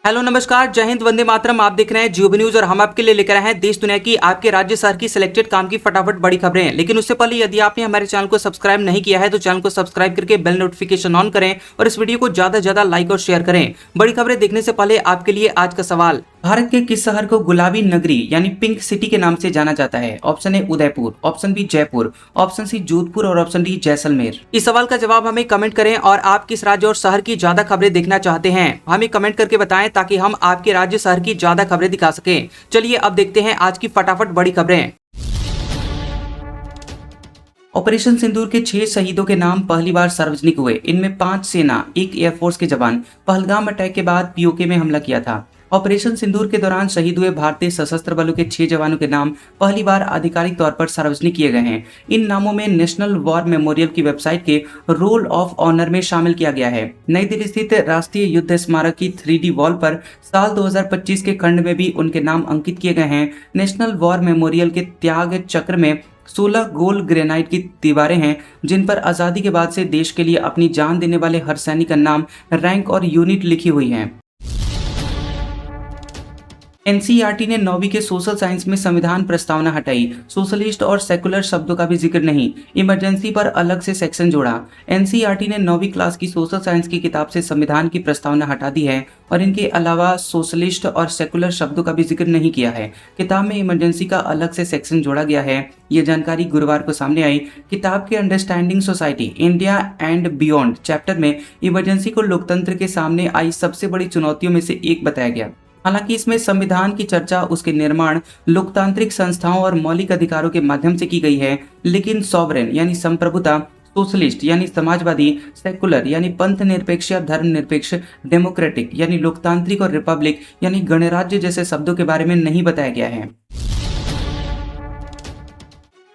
Hello नमस्कार, जय हिंद, वंदे मातरम। आप देख रहे हैं जियो न्यूज और हम आपके लिए लेकर आए हैं देश दुनिया की आपके राज्य शहर की सिलेक्टेड काम की फटाफट बड़ी खबरें। लेकिन उससे पहले यदि आपने हमारे चैनल को सब्सक्राइब नहीं किया है तो चैनल को सब्सक्राइब करके बेल नोटिफिकेशन ऑन करें और इस वीडियो को ज्यादा से ज्यादा लाइक और शेयर करें। बड़ी खबरें देखने से पहले आपके लिए आज का सवाल, भारत के किस शहर को गुलाबी नगरी यानी पिंक सिटी के नाम से जाना जाता है? Option A Udaipur, option B Jaipur, option C Jodhpur और ऑप्शन डी जैसलमेर। इस सवाल का जवाब हमें कमेंट करें और आप किस राज्य और शहर की ज्यादा खबरें देखना चाहते हैं हमें कमेंट करके बताएं ताकि हम आपके राज्य शहर की ज्यादा खबरें दिखा सकें। चलिए अब देखते हैं आज की फटाफट बड़ी खबरें। ऑपरेशन सिंदूर के 6 शहीदों के नाम पहली बार सार्वजनिक हुए। इनमें 5 सेना, 1 एयरफोर्स के जवान पहलगाम अटैक के बाद पीओके में हमला किया था। ऑपरेशन सिंदूर के दौरान शहीद हुए भारतीय सशस्त्र बलों के 6 जवानों के नाम पहली बार आधिकारिक तौर पर सार्वजनिक किए गए हैं। इन नामों में नेशनल वॉर मेमोरियल की वेबसाइट के रोल ऑफ ऑनर में शामिल किया गया है। नई दिल्ली स्थित राष्ट्रीय युद्ध स्मारक की 3D वॉल पर साल 2025 के खंड में भी उनके नाम अंकित किए गए हैं। नेशनल वॉर मेमोरियल के त्याग चक्र में 16 गोल ग्रेनाइट की दीवारें हैं जिन पर आजादी के बाद से देश के लिए अपनी जान देने वाले हर सैनिक का नाम, रैंक और यूनिट लिखी हुई है। एनसीईआरटी ने 9वीं के सोशल साइंस में संविधान प्रस्तावना हटाई। सोशलिस्ट और सेकुलर शब्दों का भी जिक्र नहीं, इमरजेंसी पर अलग से सेक्शन जोड़ा। एनसीईआरटी ने 9वीं क्लास की सोशल साइंस की किताब से संविधान की प्रस्तावना हटा दी है और इनके अलावा सोशलिस्ट और सेकुलर शब्दों का भी जिक्र नहीं किया है। किताब में इमरजेंसी का अलग से सेक्शन जोड़ा गया है। ये जानकारी गुरुवार को सामने आई। किताब के understanding society India and beyond chapter में इमरजेंसी को लोकतंत्र के सामने आई सबसे बड़ी चुनौतियों में से एक बताया गया। हालांकि इसमें संविधान की चर्चा उसके निर्माण, लोकतांत्रिक संस्थाओं और मौलिक अधिकारों के माध्यम से की गई है, लेकिन सॉवरेन यानी संप्रभुता, सोशलिस्ट यानी समाजवादी, सेकुलर यानी पंथ निरपेक्ष या धर्म निरपेक्ष, डेमोक्रेटिक यानी लोकतांत्रिक और रिपब्लिक यानी गणराज्य जैसे शब्दों के बारे में नहीं बताया गया है।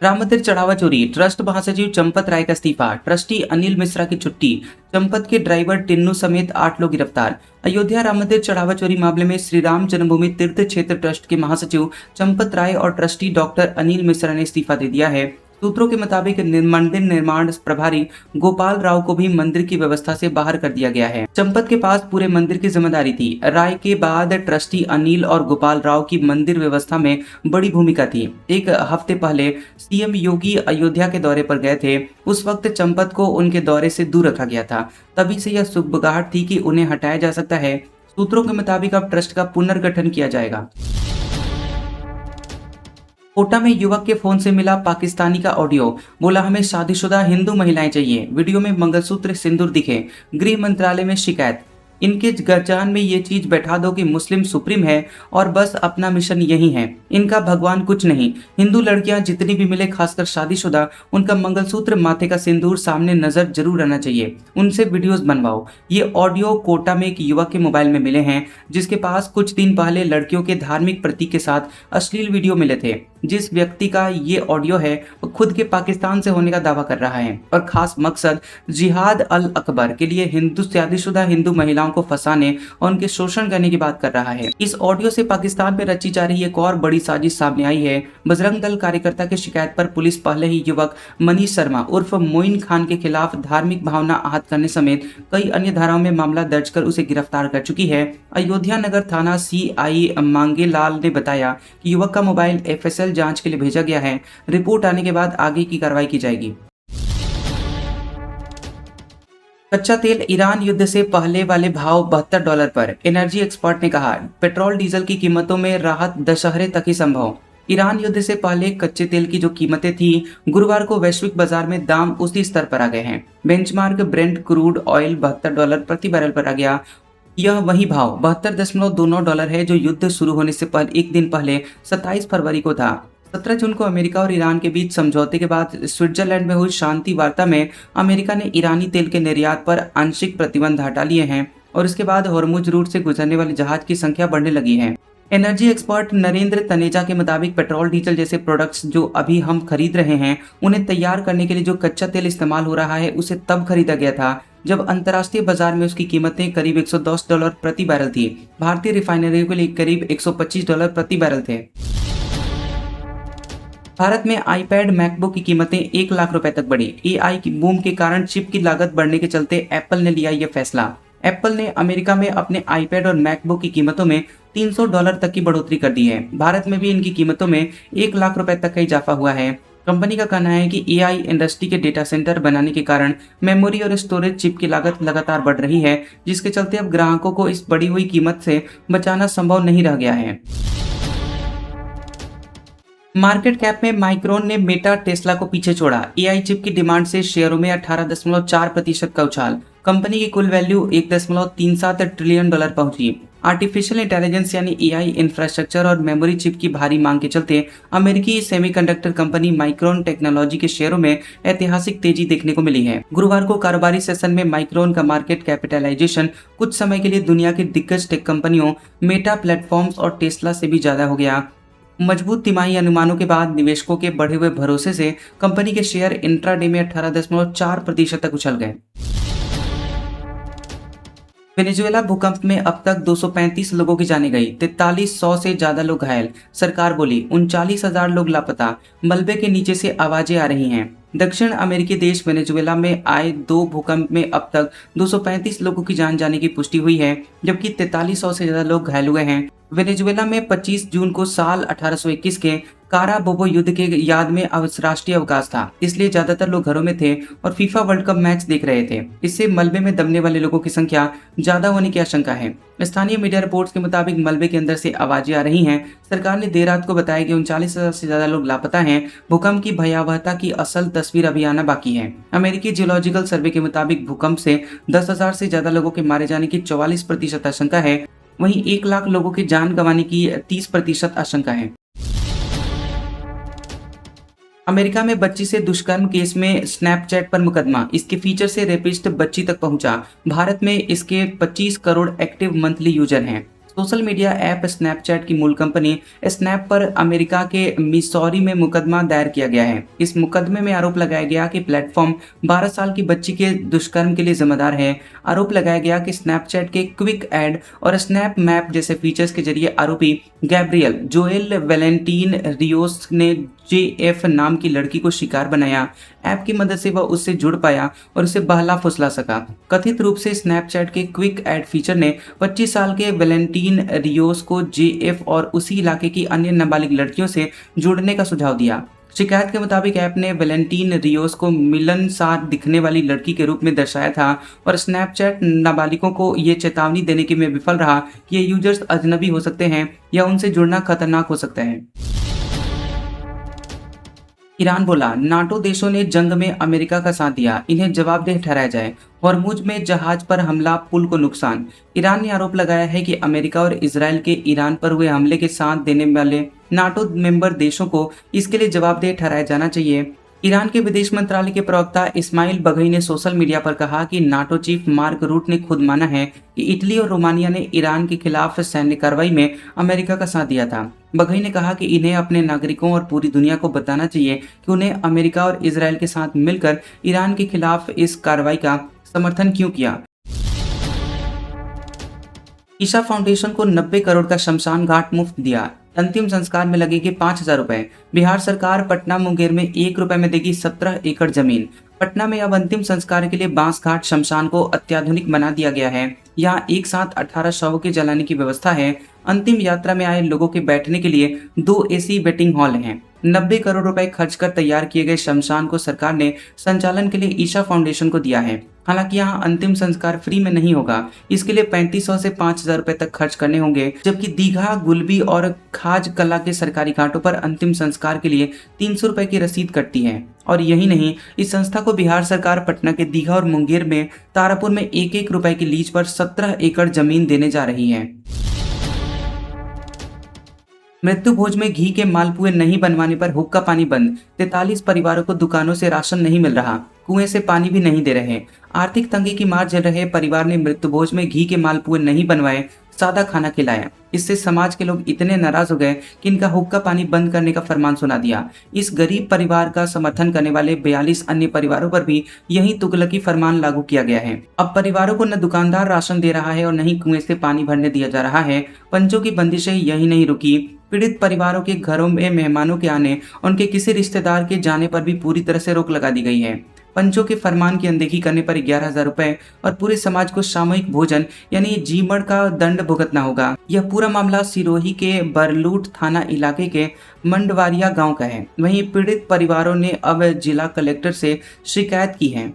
राम मंदिर चढ़ावा चोरी, ट्रस्ट महासचिव चंपत राय का इस्तीफा, ट्रस्टी अनिल मिश्रा की छुट्टी, चंपत के ड्राइवर टिन्नू समेत 8 लोग गिरफ्तार। अयोध्या राम मंदिर चढ़ावा चोरी मामले में श्री राम जन्मभूमि तीर्थ क्षेत्र ट्रस्ट के महासचिव चंपत राय और ट्रस्टी डॉक्टर अनिल मिश्रा ने इस्तीफा दे दिया है। सूत्रों के मुताबिक मंदिर निर्माण प्रभारी गोपाल राव को भी मंदिर की व्यवस्था से बाहर कर दिया गया है। चंपत के पास पूरे मंदिर की जिम्मेदारी थी। राय के बाद ट्रस्टी अनिल और गोपाल राव की मंदिर व्यवस्था में बड़ी भूमिका थी। एक हफ्ते पहले सीएम योगी अयोध्या के दौरे पर गए थे। उस वक्त चंपत को उनके दौरे से दूर रखा गया था। तभी से यह सुगबुगाहट थी कि उन्हें हटाया जा सकता है। सूत्रों के मुताबिक अब ट्रस्ट का पुनर्गठन किया जाएगा। कोटा में युवक के फोन से मिला पाकिस्तानी का ऑडियो, बोला हमें शादीशुदा हिंदू महिलाएं चाहिए। वीडियो में मंगलसूत्र, सिंदूर दिखे। गृह मंत्रालय में शिकायत, इनके गरजान में ये चीज बैठा दो कि मुस्लिम सुप्रीम है और बस अपना मिशन यही है, इनका भगवान कुछ नहीं। हिंदू लड़कियां जितनी भी मिले, खासकर शादीशुदा, उनका मंगलसूत्र, माथे का सिंदूर सामने नजर जरूर आना चाहिए। उनसे वीडियोस बनवाओ। ये ऑडियो कोटा में एक युवक के मोबाइल में मिले हैं जिसके पास कुछ दिन पहले लड़कियों के धार्मिक प्रतीक के साथ अश्लील वीडियो मिले थे। जिस व्यक्ति का ये ऑडियो है वो खुद के पाकिस्तान से होने का दावा कर रहा है और खास मकसद जिहाद अल अकबर के लिए शादीशुदा हिंदू महिलाओं को फंसाने और उनके शोषण करने की बात कर रहा है। इस ऑडियो से पाकिस्तान में रची जा रही एक और बड़ी साजिश सामने आई है। बजरंग दल कार्यकर्ता की शिकायत पर पुलिस पहले ही युवक मनीष शर्मा उर्फ मोइन खान के खिलाफ धार्मिक भावना आहत करने समेत कई अन्य धाराओं में मामला दर्ज कर उसे गिरफ्तार कर चुकी है। अयोध्या नगर थाना CI मांगेलाल ने बताया कि युवक का मोबाइल FSL जांच के लिए भेजा गया है। रिपोर्ट आने के बाद आगे की कार्रवाई की जाएगी। कच्चा तेल ईरान युद्ध से पहले वाले भाव $72 पर। एनर्जी एक्सपर्ट ने कहा पेट्रोल डीजल की कीमतों में राहत दशहरे तक ही संभव। ईरान युद्ध से पहले कच्चे तेल की जो कीमतें थी, गुरुवार को वैश्विक बाजार में दाम उसी स्तर पर आ गए हैं। बेंचमार्क ब्रेंट क्रूड ऑयल $72 प्रति बैरल पर आ गया। यह वही भाव $72.29 है जो युद्ध शुरू होने से एक दिन पहले 27 फरवरी को था। 17 जून को अमेरिका और ईरान के बीच समझौते के बाद स्विट्जरलैंड में हुई शांति वार्ता में अमेरिका ने ईरानी तेल के निर्यात पर आंशिक प्रतिबंध हटा लिए हैं और इसके बाद हॉर्मुज रूट से गुजरने वाले जहाज की संख्या बढ़ने लगी है। एनर्जी एक्सपर्ट नरेंद्र तनेजा के मुताबिक पेट्रोल डीजल जैसे प्रोडक्ट्स जो अभी हम खरीद रहे हैं, उन्हें तैयार करने के लिए जो कच्चा तेल इस्तेमाल हो रहा है उसे तब खरीदा गया था जब अंतर्राष्ट्रीय बाजार में उसकी कीमतें करीब $110 प्रति बैरल थी। भारतीय रिफाइनरियों के लिए करीब $125 प्रति बैरल थे। भारत में आईपैड, मैकबुक की कीमतें 1 लाख रुपए तक बढ़ी। AI की बूम के कारण चिप की लागत बढ़ने के चलते एप्पल ने लिया यह फैसला। एप्पल ने अमेरिका में अपने आईपैड और मैकबुक की कीमतों में $300 तक की बढ़ोतरी कर दी है। भारत में भी इनकी कीमतों में 1 लाख रुपए तक का इजाफा हुआ है। कंपनी का कहना है कि एआई इंडस्ट्री के डेटा सेंटर बनाने के कारण मेमोरी और स्टोरेज चिप की लागत लगातार बढ़ रही है, जिसके चलते अब ग्राहकों को इस बढ़ी हुई कीमत से बचाना संभव नहीं रह गया है। मार्केट कैप में माइक्रोन ने मेटा टेस्ला को पीछे छोड़ा। एआई चिप की डिमांड से शेयरों में 18.4% का उछाल। कंपनी की कुल वैल्यू $1.37 ट्रिलियन पहुंची। आर्टिफिशियल इंटेलिजेंस यानी एआई इंफ्रास्ट्रक्चर और मेमोरी चिप की भारी मांग के चलते अमेरिकी सेमीकंडक्टर कंपनी माइक्रोन टेक्नोलॉजी के शेयरों में ऐतिहासिक तेजी देखने को मिली है। गुरुवार को कारोबारी सेशन में माइक्रोन का मार्केट कैपिटलाइजेशन कुछ समय के लिए दुनिया के दिग्गज टेक कंपनियों मेटा प्लेटफॉर्म्स और टेस्ला से भी ज्यादा हो गया। मजबूत तिमाही अनुमानों के बाद निवेशकों के बढ़े हुए भरोसे से कंपनी के शेयर इंट्राडे में 18.4% तक उछल गए। वेनेजुएला भूकंप में अब तक 235 लोगों की जानें गई, 4300 से ज्यादा लोग घायल। सरकार बोली 39,000 लोग लापता। मलबे के नीचे से आवाजें आ रही हैं। दक्षिण अमेरिकी देश वेनेजुएला में आए 2 भूकंप में अब तक 235 लोगों की जान जाने की पुष्टि हुई है, जबकि 4300 से ज्यादा लोग घायल हुए हैं। वेनेजुएला में 25 जून को साल 1821 के काराबोबो युद्ध के याद में राष्ट्रीय अवकाश था, इसलिए ज्यादातर लोग घरों में थे और फीफा वर्ल्ड कप मैच देख रहे थे। इससे मलबे में दबने वाले लोगों की संख्या ज्यादा होने की आशंका है। स्थानीय मीडिया रिपोर्ट्स के मुताबिक मलबे के अंदर से आवाजें आ रही हैं। सरकार ने देर रात को बताया कि 39,000 से ज्यादा लोग लापता हैं। भूकंप की भयावहता की असल तस्वीर अभी आना बाकी है। अमेरिकी जियोलॉजिकल सर्वे के मुताबिक भूकंप से 10,000 से ज्यादा लोगों के मारे जाने की 44% आशंका है। वहीं 1 लाख लोगों की जान गंवाने की 30% आशंका है। अमेरिका में बच्ची से दुष्कर्म केस में स्नैपचैट पर मुकदमा। इसके फीचर से रेपिस्ट बच्ची तक पहुंचा। भारत में इसके 25 करोड़ एक्टिव मंथली यूजर हैं। सोशल मीडिया ऐप स्नैपचैट की मूल कंपनी स्नैप पर अमेरिका के मिसौरी में मुकदमा दायर किया गया है। इस मुकदमे में आरोप लगाया गया कि प्लेटफॉर्म 12 साल की बच्ची के दुष्कर्म के लिए जिम्मेदार है। आरोप लगाया गया कि स्नैपचैट के क्विक ऐड और स्नैप मैप जैसे फीचर्स के जरिए आरोपी गैब्रियल जोएल वैलेंटीन रियोस ने JF नाम की लड़की को शिकार बनाया। ऐप की मदद से वह उससे जुड़ पाया और उसे बहला फुसला सका। कथित रूप से स्नैपचैट के क्विक ऐड फीचर ने 25 साल के वैलेंटीन रियोस को JF और उसी इलाके की अन्य नाबालिग लड़कियों से जुड़ने का सुझाव दिया। शिकायत के मुताबिक ऐप ने वैलेंटीन रियोस को मिलनसार दिखने वाली लड़की के रूप में दर्शाया था और स्नैपचैट नाबालिगों को ये चेतावनी देने के में विफल रहा कि ये यूजर्स अजनबी हो सकते हैं या उनसे जुड़ना खतरनाक हो सकता है। ईरान बोला नाटो देशों ने जंग में अमेरिका का साथ दिया, इन्हें जवाबदेह ठहराया जाए। हॉर्मुज में जहाज पर हमला, पुल को नुकसान। ईरान ने आरोप लगाया है कि अमेरिका और इजराइल के ईरान पर हुए हमले के साथ देने वाले नाटो मेंबर देशों को इसके लिए जवाबदेह ठहराया जाना चाहिए। ईरान के विदेश मंत्रालय के प्रवक्ता इस्माइल बघई ने सोशल मीडिया पर कहा कि नाटो चीफ मार्क रूट ने खुद माना है कि इटली और रोमानिया ने ईरान के खिलाफ सैन्य कार्रवाई में अमेरिका का साथ दिया था। बघई ने कहा कि इन्हें अपने नागरिकों और पूरी दुनिया को बताना चाहिए कि उन्हें अमेरिका और इजराइल के साथ मिलकर ईरान के खिलाफ इस कार्रवाई का समर्थन क्यों किया। ईशा फाउंडेशन को 90 करोड़ का शमशान घाट मुफ्त दिया, अंतिम संस्कार में लगेंगे 5,000 रुपए। बिहार सरकार पटना मुंगेर में 1 रुपए में देगी 17 एकड़ जमीन। पटना में अब अंतिम संस्कार के लिए बांस घाट शमशान को अत्याधुनिक बना दिया गया है। यहाँ एक साथ 18 शवों के जलाने की व्यवस्था है। अंतिम यात्रा में आए लोगों के बैठने के लिए 2 AC वेटिंग हॉल हैं। 90 करोड़ रुपए खर्च कर तैयार किए गए शमशान को सरकार ने संचालन के लिए ईशा फाउंडेशन को दिया है। हालांकि यहाँ अंतिम संस्कार फ्री में नहीं होगा, इसके लिए 3500 से 5,000 रुपए तक खर्च करने होंगे। जबकि दीघा, गुलबी और खाज कला के सरकारी घाटों पर अंतिम संस्कार के लिए 300 रुपए की रसीद कटती है। और यही नहीं, इस संस्था को बिहार सरकार पटना के दीघा और मुंगेर में तारापुर में 1-1 रुपए की लीज पर 17 एकड़ जमीन देने जा रही है। मृत्यु भोज में घी के मालपुए नहीं बनवाने पर हुक्का पानी बंद। 43 परिवारों को दुकानों से राशन नहीं मिल रहा, कुएं से पानी भी नहीं दे रहे। आर्थिक तंगी की मार झेल रहे परिवार ने मृत्यु भोज में घी के मालपुए नहीं बनवाए, सादा खाना खिलाया। इससे समाज के लोग इतने नाराज हो गए कि इनका हुक्का पानी बंद करने का फरमान सुना दिया। इस गरीब परिवार का समर्थन करने वाले 42 अन्य परिवारों पर भी यही तुगलकी फरमान लागू किया गया है। अब परिवारों को न दुकानदार राशन दे रहा है और न ही कुएं से पानी भरने दिया जा रहा है। पंचों की बंदिशें यही नहीं रुकी, पीड़ित परिवारों के घरों में मेहमानों के आने, उनके किसी रिश्तेदार के जाने पर भी पूरी तरह से रोक लगा दी गई है। पंचों के फरमान की अनदेखी करने पर 11,000 रुपए और पूरे समाज को सामूहिक भोजन यानी जीमड़ का दंड भुगतना होगा। यह पूरा मामला सिरोही के बरलूट थाना इलाके के मंडवारिया गांव का है। वहीं पीड़ित परिवारों ने अब जिला कलेक्टर से शिकायत की है।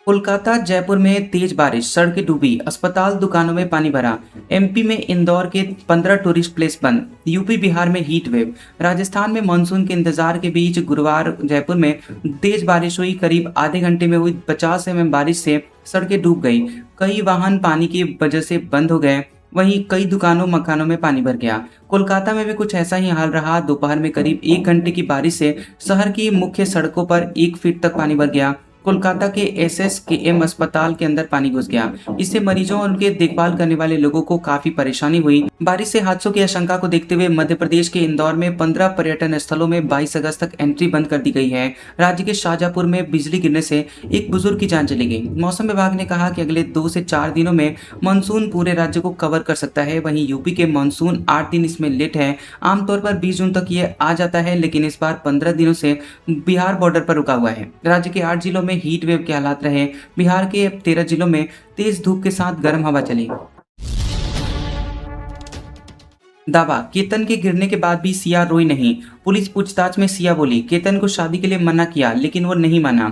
कोलकाता जयपुर में तेज बारिश, सड़कें डूबी, अस्पताल दुकानों में पानी भरा। एमपी में इंदौर के 15 टूरिस्ट प्लेस बंद। यूपी बिहार में हीट वेव। राजस्थान में मानसून के इंतजार के बीच गुरुवार जयपुर में तेज बारिश हुई। करीब आधे घंटे में हुई 50 mm बारिश से सड़कें डूब गई। कई वाहन पानी की वजह से बंद हो गए। वहीं कई दुकानों मकानों में पानी भर गया। कोलकाता में भी कुछ ऐसा ही हाल रहा। दोपहर में करीब 1 घंटे की बारिश से शहर की मुख्य सड़कों पर 1 फीट तक पानी भर गया। कोलकाता के SSKM अस्पताल के अंदर पानी घुस गया। इससे मरीजों और उनके देखभाल करने वाले लोगों को काफी परेशानी हुई। बारिश से हादसों की आशंका को देखते हुए मध्य प्रदेश के इंदौर में 15 पर्यटन स्थलों में 22 अगस्त तक एंट्री बंद कर दी गई है। राज्य के शाहजहांपुर में बिजली गिरने से एक बुजुर्ग की जान चली गई। मौसम विभाग ने कहा कि अगले 2 से 4 दिनों में मानसून पूरे राज्य को कवर कर सकता है। वहीं यूपी के मानसून 8 दिन इसमें लेट है। आमतौर पर 20 जून तक ये आ जाता है, लेकिन इस बार 15 दिनों से बिहार बॉर्डर पर रुका हुआ है। राज्य के 8 जिलों में हीट वेव के हालात रहे। बिहार के 13 जिलों में तेज धूप के साथ गर्म हवा चली। दावा, केतन के गिरने के बाद भी सिया रोई नहीं। पुलिस पूछताछ में सिया बोली, केतन को शादी के लिए मना किया लेकिन वो नहीं माना।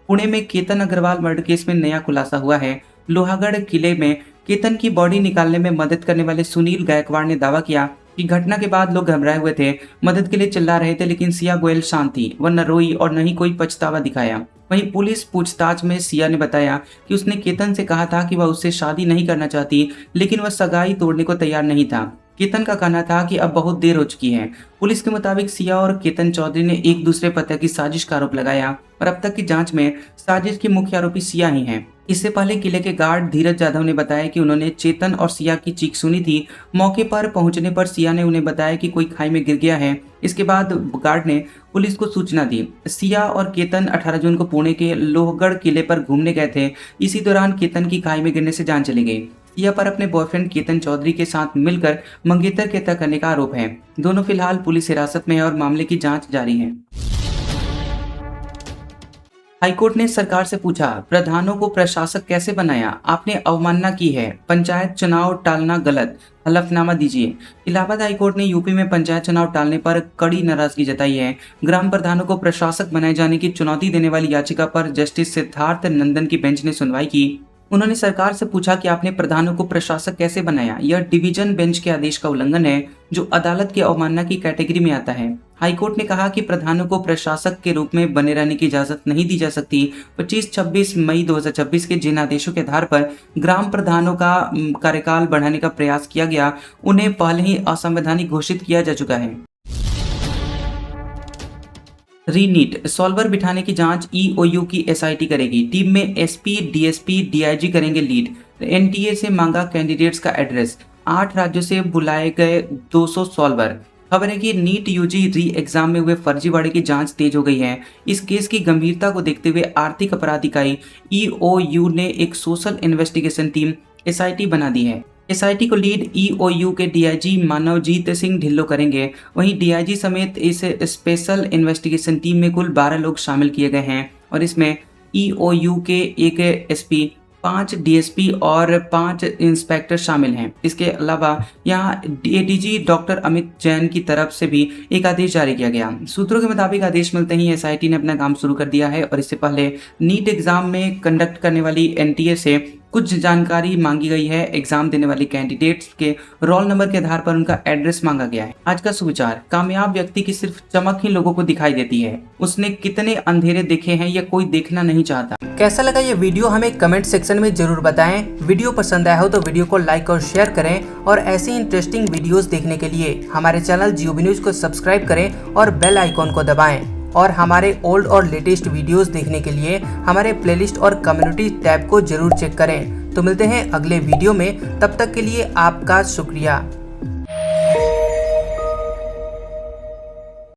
पुणे में केतन अग्रवाल मर्डर केस में नया खुलासा हुआ है। लोहागढ़ किले में केतन की बॉडी निकालने में मदद करने वाले सुनील गायकवाड़ ने दावा किया कि घटना के बाद लोग घबराए हुए थे, मदद के लिए चिल्ला रहे थे, लेकिन सिया गोयल शांत थी। वह न रोई और न ही कोई पछतावा दिखाया। वहीं पुलिस पूछताछ में सिया ने बताया कि उसने केतन से कहा था कि वह उससे शादी नहीं करना चाहती, लेकिन वह सगाई तोड़ने को तैयार नहीं था। केतन का कहना था कि अब बहुत देर हो चुकी है। पुलिस के मुताबिक सिया और केतन चौधरी ने एक दूसरे पर हत्या की साजिश का आरोप लगाया और अब तक की जांच में साजिश के मुख्य आरोपी सिया ही हैं। इससे पहले किले के गार्ड धीरज यादव ने बताया कि उन्होंने चेतन और सिया की चीख सुनी थी। मौके पर पहुंचने पर सिया ने उन्हें बताया कि कोई खाई में गिर गया है। इसके बाद गार्ड ने पुलिस को सूचना दी। सिया और केतन 18 जून को पुणे के लोहगढ़ किले पर घूमने गए थे। इसी दौरान केतन की खाई में गिरने से जान चली गई। सिया पर अपने बॉयफ्रेंड केतन चौधरी के साथ मिलकर मंगेतर की हत्या करने का आरोप है। दोनों फिलहाल पुलिस हिरासत में है और मामले की जांच जारी है। हाईकोर्ट ने सरकार से पूछा, प्रधानों को प्रशासक कैसे बनाया? आपने अवमानना की है, पंचायत चुनाव टालना गलत, हलफनामा दीजिए। इलाहाबाद हाईकोर्ट ने यूपी में पंचायत चुनाव टालने पर कड़ी नाराजगी जताई है। ग्राम प्रधानों को प्रशासक बनाए जाने की चुनौती देने वाली याचिका पर जस्टिस सिद्धार्थ नंदन की बेंच ने सुनवाई की। उन्होंने सरकार से पूछा कि आपने प्रधानों को प्रशासक कैसे बनाया। यह डिवीजन बेंच के आदेश का उल्लंघन है, जो अदालत की अवमानना की कैटेगरी में आता है। हाईकोर्ट ने कहा कि प्रधानों को प्रशासक के रूप में बने रहने की इजाजत नहीं दी जा सकती। 25-26 मई 2026 के जिन आदेशों के आधार पर ग्राम प्रधानों का कार्यकाल बढ़ाने का प्रयास किया गया, उन्हें पहले ही असंवैधानिक घोषित किया जा चुका है। रीनीट सॉल्वर बिठाने की जांच EOU की SIT करेगी। टीम में SP, DSP, DIG करेंगे लीड। NTA से मांगा कैंडिडेट्स का एड्रेस। 8 राज्यों से बुलाए गए 200 सॉल्वर। खबर है कि नीट UG री एग्जाम में हुए फर्जीवाड़े की जांच तेज हो गई है। इस केस की गंभीरता को देखते हुए आर्थिक अपराध इकाई EOU ने एक सोशल इन्वेस्टिगेशन टीम SIT बना दी है। SIT को लीड EOU के DIG मानवजीत सिंह ढिल्लो करेंगे। वहीं DIG समेत इस स्पेशल इन्वेस्टिगेशन टीम में कुल 12 लोग शामिल किए गए हैं और इसमें EOU के 1 SP, 5 DSP और 5 इंस्पेक्टर शामिल हैं। इसके अलावा यहाँ ADG डॉक्टर अमित जैन की तरफ से भी एक आदेश जारी किया गया। सूत्रों के मुताबिक आदेश मिलते ही SIT ने अपना काम शुरू कर दिया है और इससे पहले नीट एग्जाम में कंडक्ट करने वाली NTA से कुछ जानकारी मांगी गई है। एग्जाम देने वाले कैंडिडेट्स के रोल नंबर के आधार पर उनका एड्रेस मांगा गया है। आज का सुविचार, कामयाब व्यक्ति की सिर्फ चमक ही लोगों को दिखाई देती है। उसने कितने अंधेरे देखे हैं यह कोई देखना नहीं चाहता। कैसा लगा ये वीडियो हमें कमेंट सेक्शन में जरूर बताएं। वीडियो पसंद आया हो तो वीडियो को लाइक और शेयर करें और ऐसी इंटरेस्टिंग वीडियोस देखने के लिए हमारे चैनल GOB न्यूज को सब्सक्राइब करें और बेल आइकॉन को दबाएं। और हमारे ओल्ड और लेटेस्ट वीडियोस देखने के लिए हमारे प्लेलिस्ट और कम्युनिटी टैब को जरूर चेक करें। तो मिलते हैं अगले वीडियो में, तब तक के लिए आपका शुक्रिया।